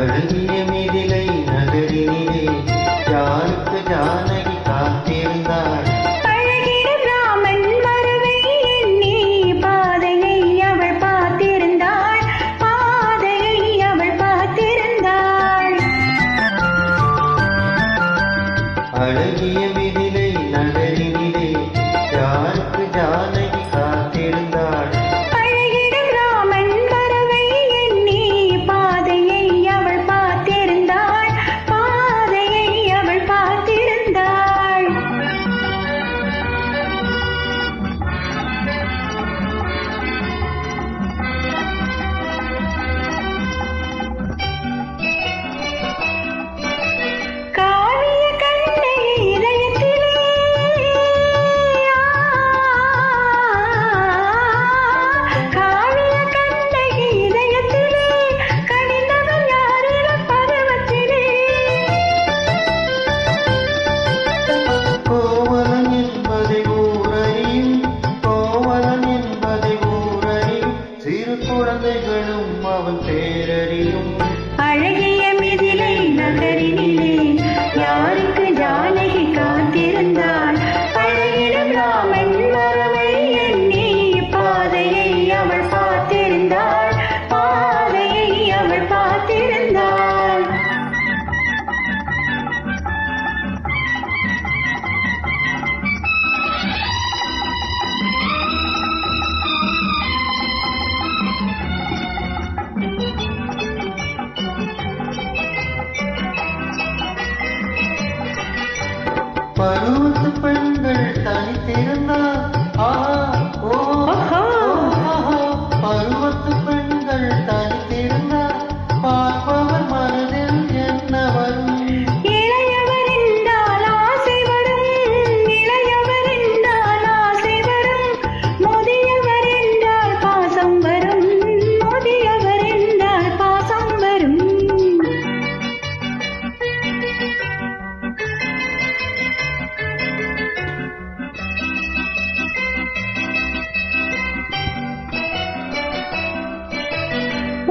அழகிய மிதிலை நகரினிலே யாருக்கு ஜானகி காத்திருந்தாள். அழகிய ராமன் மறுவை எண்ணி பாதையை அவள் பார்த்திருந்தாள், பாதையை அவள் பார்த்திருந்தாள். அழகிய மிதிலை நகரினிலே யாருக்கு ஜானகி காத்திருந்தாள். குழந்தைகளும் அவன் பேரறியும். அழகிய மிதிலை நகரினிலே யாருக்கு ஜானகி காத்திருந்தாள். அழகிடும் ராமன் மறுவை எண்ணி பாதையை அவள் பார்த்திருந்தாள், பாதையை அவள் பார்த்திருந்தாள். பருவத்து பெண்கள் தனித்திருந்தால் பருவத்து பெண்கள் தனித்திருந்தால் பார்ப்பவர் மனதில் என்ன வரும்? இளையவர் என்றால் ஆசை வரும், இளையவர் என்றால் ஆசை வரும். முதியவர் என்றால் பாசம் வரும், முதியவர் என்றால் பாசம் வரும்.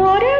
ஒரு